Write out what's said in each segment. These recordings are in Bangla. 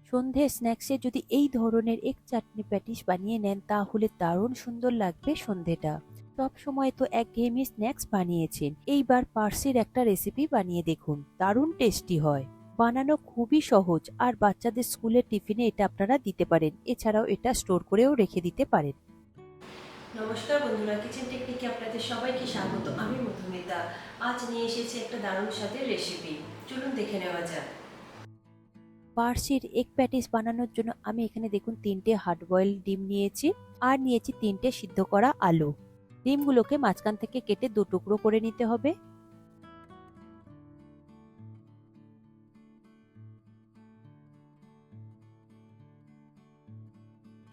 সন্ধে স্ন্যাক্সে যদি এই ধরনের এক চাটনি প্যাটিস বানিয়ে নেন তাহলে দারুণ সুন্দর লাগবে সন্ধেটা। সব সময় তো একঘেয়েমি স্ন্যাক্স বানিয়েছেন, এইবার পার্সির একটা রেসিপি বানিয়ে দেখুন, দারুণ টেস্টি হয়। বানানো খুবই সহজ, আর বাচ্চাদের স্কুলের টিফিনে এটা আপনারা দিতে পারেন। এছাড়াও এটা স্টোর করেও রেখে দিতে পারেন। নমস্কার বন্ধুরা, কিচেন টেকনিকে আপনাদের সবাইকে স্বাগত। আমি মধুমিতা। আজ নিয়ে এসেছি একটা দারুণ স্বাদের রেসিপি। চলুন দেখে নেওয়া যাক। পার্সির এগ প্যাটিস বানানোর জন্য আমি এখানে দেখুন 3টে হার্ড বয়েল ডিম নিয়েছি, আর নিয়েছি 3টে সিদ্ধ করা আলু। ডিমগুলোকে মাঝখান থেকে কেটে 2 টুকরো করে নিতে হবে।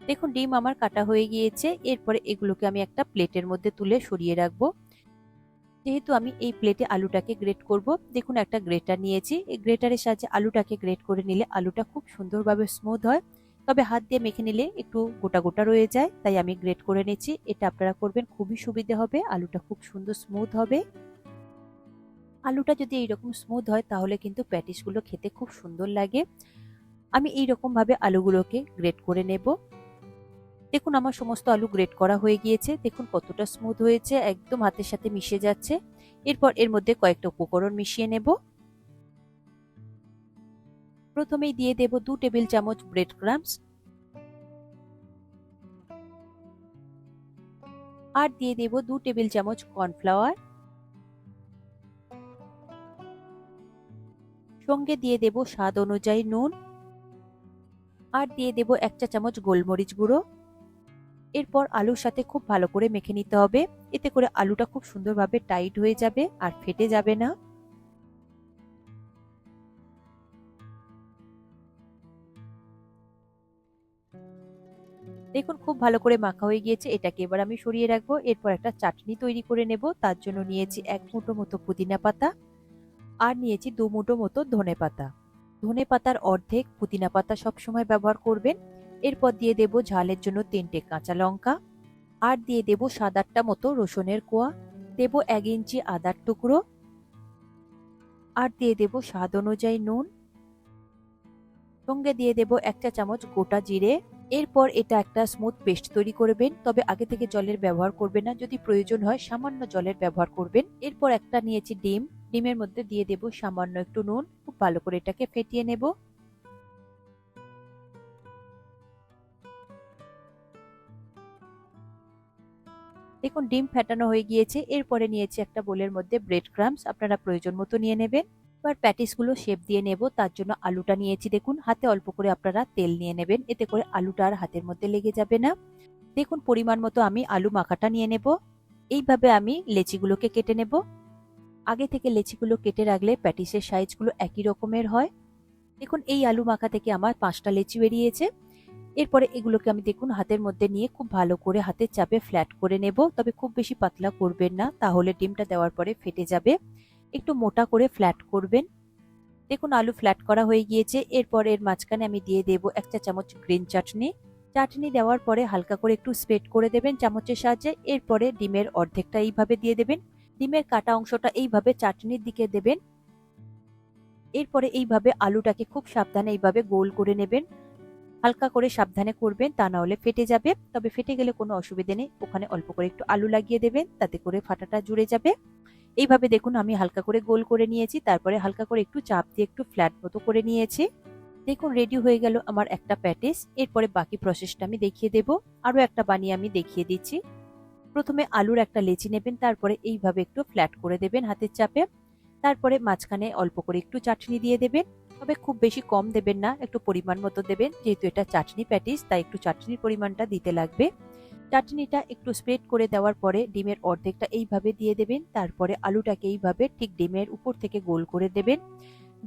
দেখুন ডিম আমার কাটা হয়ে গিয়েছে। এরপরে এগুলোকে আমি একটা প্লেটের মধ্যে তুলে সরিয়ে রাখবো। যেহেতু আমি এই প্লেটে আলুটাকে গ্রেট করব, দেখুন একটা গ্রেটার নিয়েছি। এই গ্রেটারের সাহায্যে আলুটাকে গ্রেট করে নিলে আলুটা খুব সুন্দরভাবে স্মুথ হয়। তবে হাত দিয়ে মেখে নিলে একটু গোটা গোটা রয়ে যায়, তাই আমি গ্রেট করে নিচ্ছি। এটা আপনারা করবেন, খুবই সুবিধে হবে, আলুটা খুব সুন্দর স্মুথ হবে। আলুটা যদি এইরকম স্মুথ হয় তাহলে কিন্তু প্যাটিসগুলো খেতে খুব সুন্দর লাগে। আমি এইরকম ভাবে আলুগুলোকে গ্রেট করে নেব। দেখুন আমার সমস্ত আলু গ্রেট করা হয়ে গিয়েছে। দেখুন কতটা স্মুথ হয়েছে, একদম হাতের সাথে মিশে যাচ্ছে। এরপর এর মধ্যে কয়েকটা উপকরণ মিশিয়ে নেব। প্রথমেই দিয়ে দেব 2 টেবিল চামচ ব্রেড ক্রাম্বস, আর দিয়ে দেব 2 টেবিল চামচ কর্নফ্লাওয়ার। সঙ্গে দিয়ে দেব স্বাদ অনুযায়ী নুন, আর দিয়ে দেব 1 চা চামচ গোলমরিচ গুঁড়ো। এরপর আলুর সাথে খুব ভালো করে মেখে নিতে হবে। এতে করে আলুটা খুব সুন্দরভাবে টাইট হয়ে যাবে আর ফেটে যাবে না। দেখুন খুব ভালো করে মাখা হয়ে গিয়েছে। এটাকে এবার আমি সরিয়ে রাখবো। এরপর একটা চাটনি তৈরি করে নেব। তার জন্য নিয়েছি 1 মুঠো মতো পুদিনা পাতা, আর নিয়েছি 2 মুঠো মতো ধনে পাতা। ধনে পাতার অর্ধেক, পুদিনা পাতা সবসময় ব্যবহার করবেন। এরপর দিয়ে দেব ঝালের জন্য 3টে কাঁচা লঙ্কা, আর দিয়ে দেব 7-8টা মতো রসুনের কোয়া, দেব 1 ইঞ্চি আদার টুকরো, আর দিয়ে দেব স্বাদ অনুযায়ী নুন। সঙ্গে দিয়ে দেব 1 চা চামচ গোটা জিরে। এরপর এটা একটা স্মুথ পেস্ট তৈরি করবেন, তবে আগে থেকে জলের ব্যবহার করবেন না, যদি প্রয়োজন হয় সামান্য জলের ব্যবহার করবেন। এরপর একটা নিয়েছি ডিম, ডিমের মধ্যে দিয়ে দেব সামান্য একটু নুন। খুব ভালো করে এটাকে ফেটিয়ে নেব। দেখুন ডিম ফেটানো হয়ে গিয়েছে। এরপরে নিয়েছি একটা বোলের মধ্যে ব্রেড ক্রাম্বস, আপনারা প্রয়োজন মতো নিয়ে নেবেন। এবার প্যাটিসগুলো শেপ দিয়ে নেব। তার জন্য আলুটা নিয়েছি, দেখুন হাতে অল্প করে আপনারা তেল নিয়ে নেবেন, এতে করে আলুটা আর হাতের মধ্যে লেগে যাবে না। দেখুন পরিমাণ মতো আমি আলু মাখাটা নিয়ে নেব। এইভাবে আমি লেচিগুলোকে কেটে নেব। আগে থেকে লেচিগুলো কেটে রাখলে প্যাটিসের সাইজগুলো একই রকমের হয়। দেখুন এই আলু মাখা থেকে আমার 5টা লেচি বেরিয়েছে। এরপরে এগুলোকে আমি দেখুন হাতের মধ্যে নিয়ে খুব ভালো করে হাতের চাপে ফ্ল্যাট করে নেব, তবে খুব বেশি পাতলা করবেন না, তাহলে ডিমটা দেওয়ার পরে ফেটে যাবে। একটু মোটা করে ফ্ল্যাট করবেন। দেখুন আলু ফ্ল্যাট করা হয়ে গিয়েছে। এরপর এর মাঝখানে আমি দিয়ে দেব 1 চা চামচ গ্রিন চাটনি। চাটনি দেওয়ার পরে হালকা করে একটু স্প্রেড করে দেবেন চামচের সাহায্যে। এরপরে ডিমের অর্ধেকটা এইভাবে দিয়ে দেবেন। ডিমের কাটা অংশটা এইভাবে চাটনির দিকে দেবেন। এরপরে এইভাবে আলুটাকে খুব সাবধানে এইভাবে গোল করে নেবেন। হালকা করে সাবধানে করবেন, তা না হলে ফেটে যাবে। তবে ফেটে গেলে কোনো অসুবিধে নেই, ওখানে অল্প করে একটু আলু লাগিয়ে দেবেন, তাতে করে ফাটাটা জুড়ে যাবে। এইভাবে দেখুন আমি হালকা করে গোল করে নিয়েছি, তারপরে হালকা করে একটু চাপ দিয়ে একটু ফ্ল্যাট মতো করে নিয়েছি। দেখুন রেডি হয়ে গেল আমার একটা প্যাটিস। এরপরে বাকি প্রসেসটা আমি দেখিয়ে দেব। আরো একটা বানিয়ে আমি দেখিয়ে দিচ্ছি। প্রথমে আলুর একটা লেচি নেবেন, তারপরে এইভাবে একটু ফ্ল্যাট করে দেবেন হাতের চাপে। তারপরে মাঝখানে অল্প করে একটু চাটনি দিয়ে দেবেন, তবে খুব বেশি কম দেবেন না, একটু পরিমাণ মতো দেবেন। যেহেতু এটা চাটনি প্যাটিস, তাই একটু চাটনির পরিমাণটা দিতে লাগবে। চাটনিটা একটু স্প্রেড করে দেওয়ার পরে ডিমের অর্ধেকটা এইভাবে দিয়ে দেবেন। তারপরে আলুটাকে এইভাবে ঠিক ডিমের উপর থেকে গোল করে দেবেন।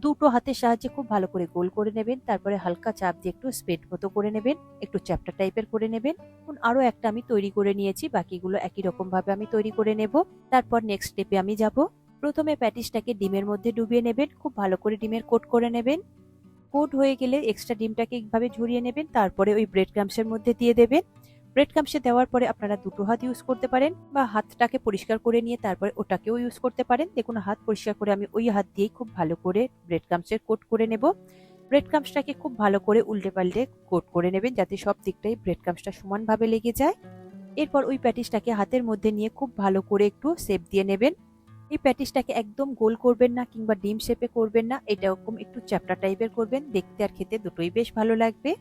দুটো হাতের সাহায্যে খুব ভালো করে গোল করে নেবেন। তারপরে হালকা চাপ দিয়ে একটু স্প্রেড মতো করে নেবেন, একটু চ্যাপ্টা টাইপের করে নেবেন। এখন আরো একটা আমি তৈরি করে নিয়েছি, বাকিগুলো একই রকম ভাবে আমি তৈরি করে নেব। তারপর নেক্সট স্টেপে আমি যাব। প্রথমে প্যাটিসটাকে ডিমের মধ্যে ডুবিয়ে নেবেন, খুব ভালো করে ডিমের কোট করে নেবেন। কোট হয়ে গেলে এক্সট্রা ডিমটাকে এইভাবে ঝরিয়ে নেবেন, তারপরে ওই ব্রেড ক্রাম্বসের মধ্যে দিয়ে দেবেন। ব্রেড ক্রাম্বসে দেওয়ার পরে আপনারা দুটো হাত ইউজ করতে পারেন, বা হাতটাকে পরিষ্কার করে নিয়ে তারপরে ওটাকেও ইউজ করতে পারেন। দেখুন হাত পরিষ্কার করে আমি ওই হাত দিয়েই খুব ভালো করে ব্রেড ক্রাম্বসের কোট করে নেব। ব্রেড ক্রাম্পসটাকে খুব ভালো করে উল্টে পাল্টে কোট করে নেবেন যাতে সব দিকটাই ব্রেড ক্রাম্পসটা সমানভাবে লেগে যায়। এরপর ওই প্যাটিসটাকে হাতের মধ্যে নিয়ে খুব ভালো করে একটু শেপ দিয়ে নেবেন। এই প্যাটিসটাকে একদম গোল করবেন না কিংবা ডিম শেপে করবেন না, এটা এরকম একটু চ্যাপ্টা টাইপের করবেন, দেখতে আর খেতে দুটোই বেশ ভালো লাগবে।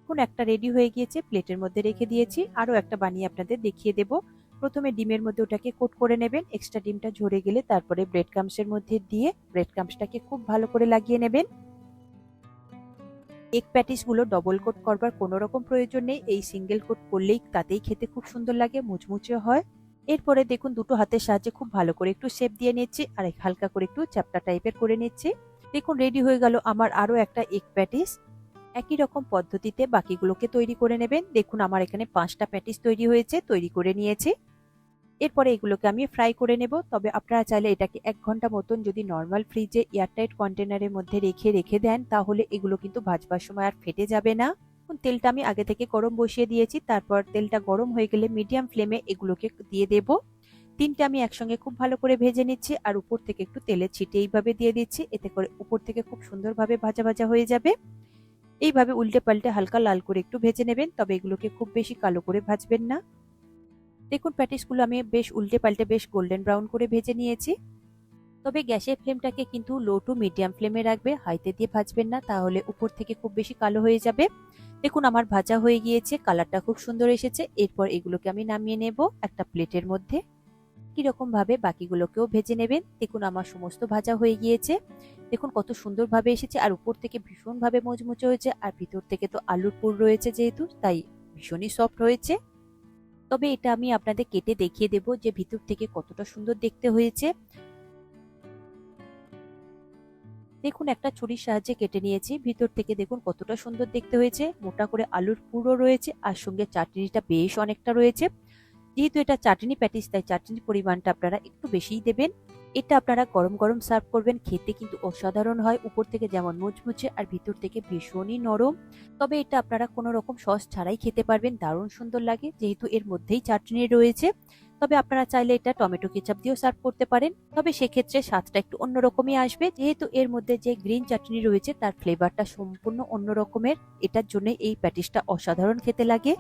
এখন একটা রেডি হয়ে গিয়েছে, প্লেটের মধ্যে রেখে দিয়েছি। আরো একটা বানিয়ে আপনাদের দেখিয়ে দেব। প্রথমে ডিমের মধ্যে ওটাকে কোট করে নেবেন, এক্সট্রা ডিমটা ঝরে গেলে তারপরে ব্রেড ক্রাম্পসের মধ্যে দিয়ে ব্রেড ক্রাম্পসটাকে খুব ভালো করে লাগিয়ে নেবেন। এগ প্যাটিস গুলো ডবল কোট করবার কোনো রকম প্রয়োজন নেই, এই সিঙ্গেল কোট করলেই তাতেই খেতে খুব সুন্দর লাগে, মুচমুচে হয়। এরপরে দেখুন দুটো হাতের সাহায্যে খুব ভালো করে একটু শেপ দিয়ে নিচ্ছি আর হালকা করে একটু চ্যাপ্টা টাইপের করে নিচ্ছি। দেখুন রেডি হয়ে গেল আমার আরো একটা এগ প্যাটিস। একই রকম পদ্ধতিতে বাকিগুলোকে তৈরি করে নেবেন। দেখুন আমার এখানে 5টা প্যাটিস তৈরি হয়েছে, তৈরি করে নিয়েছি। এরপরে এগুলোকে আমি ফ্রাই করে নেব। তবে আপনারা চাইলে এটাকে 1 ঘন্টা মতন যদি নর্মাল ফ্রিজে এয়ারটাইট কন্টেনারের মধ্যে রেখে দেন তাহলে এগুলো কিন্তু ভাজবার সময় আর ফেটে যাবে না। তেলটা আমি আগে থেকে গরম বসিয়ে দিয়েছি, তারপর তেলটা গরম হয়ে গেলে মিডিয়াম ফ্লেমে এগুলোকে দিয়ে দেব। 3টে আমি একসঙ্গে খুব ভালো করে ভেজে নিচ্ছি আর উপর থেকে একটু তেলের ছিটে এইভাবে দিয়ে দিচ্ছি, এতে করে উপর থেকে খুব সুন্দরভাবে ভাজা ভাজা হয়ে যাবে। এইভাবে উল্টে পাল্টে হালকা লাল করে একটু ভেজে নেবেন, তবে এগুলোকে খুব বেশি কালো করে ভাজবেন না। দেখুন প্যাটিসগুলো আমি বেশ উল্টে পাল্টে বেশ গোল্ডেন ব্রাউন করে ভেজে নিয়েছি। তবে গ্যাসের ফ্লেমটাকে কিন্তু লো টু মিডিয়াম ফ্লেমে রাখবে, হাইতে দিয়ে ভাজবেন না, তাহলে উপর থেকে খুব বেশি কালো হয়ে যাবে। দেখুন আমার ভাজা হয়ে গিয়েছে, কালারটা খুব সুন্দর এসেছে। এরপর এগুলোকে আমি নামিয়ে নেব একটা প্লেটের মধ্যে। কিরকম ভাবে বাকিগুলোকেও ভেজে নেবেন। দেখুন আমার সমস্ত ভাজা হয়ে গিয়েছে, দেখুন কত সুন্দরভাবে এসেছে আর উপর থেকে ভীষণভাবে মুচমুচে হয়েছে আর ভিতর থেকে তো আলুর পুর রয়েছে যেহেতু, তাই ভীষণই সফট হয়েছে। তবে এটা আমি আপনাদের কেটে দেখিয়ে দেব যে ভিতর থেকে কতটা সুন্দর দেখতে হয়েছে। দেখুন একটা ছুরির সাহায্যে কেটে নিয়েছি, ভিতর থেকে দেখুন কতটা সুন্দর দেখতে হয়েছে। মোটা করে আলুর পুরও রয়েছে আর সঙ্গে চাটনিটা বেশ অনেকটা রয়েছে। যেহেতু এটা চাটনি প্যাটিস তাই চাটনির পরিমাণটা আপনারা একটু বেশিই দেবেন। এটা আপনারা গরম গরম সার্ভ করবেন, খেতে কিন্তু অসাধারণ হয়, উপর থেকে যেমন মুচমুচে আর ভিতর থেকে ভীষণই নরম। তবে এটা আপনারা কোনো রকম সস ছাড়াই খেতে পারবেন, দারুণ সুন্দর লাগে যেহেতু এর মধ্যেই চাটনি রয়েছে। তবে আপনারা চাইলে এটা টমেটো কেচাপ দিয়েও সার্ভ করতে পারেন, তবে সেক্ষেত্রে স্বাদটা একটু অন্যরকমই আসবে, যেহেতু এর মধ্যে যে গ্রিন চাটনি রয়েছে তার ফ্লেভারটা সম্পূর্ণ অন্য রকমের। এটার জন্য এই প্যাটিসটা অসাধারণ খেতে লাগে।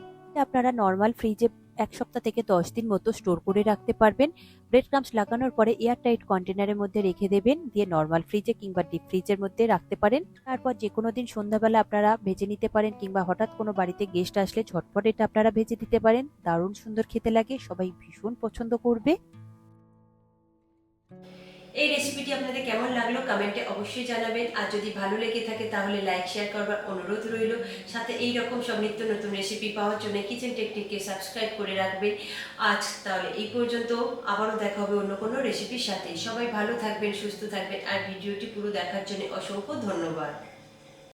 আপনারা নর্মাল ফ্রিজে 1 সপ্তাহ থেকে 10 দিন মতো স্টোর করে রাখতে পারবেন। ব্রেড ক্রাম্পস লাগানোর পরে এয়ারটাইট কন্টেনারের মধ্যে রেখে দেবেন, দিয়ে নর্মাল ফ্রিজে কিংবা ডিপ ফ্রিজের মধ্যে রাখতে পারেন। তারপর যে কোনো দিন সন্ধ্যাবেলা আপনারা ভেজে নিতে পারেন কিংবা হঠাৎ কোনো বাড়িতে গেস্ট আসলে ঝটপট এটা আপনারা ভেজে দিতে পারেন, দারুণ সুন্দর খেতে লাগে, সবাই ভীষণ পছন্দ করবে। এই রেসিপিটি আপনাদের কেমন লাগলো কমেন্টে অবশ্যই জানাবেন, আর যদি ভালো লেগে থাকে তাহলে লাইক শেয়ার করবার অনুরোধ রইল। সাথে এই রকম সব নিত্য নতুন রেসিপি পাওয়ার জন্য কিচেন টেকনিককে সাবস্ক্রাইব করে রাখবেন। আজ তাহলে এই পর্যন্ত, আবারও দেখা হবে অন্য কোনো রেসিপির সাথে। সবাই ভালো থাকবেন, সুস্থ থাকবেন, আর ভিডিওটি পুরো দেখার জন্য অসংখ্য ধন্যবাদ।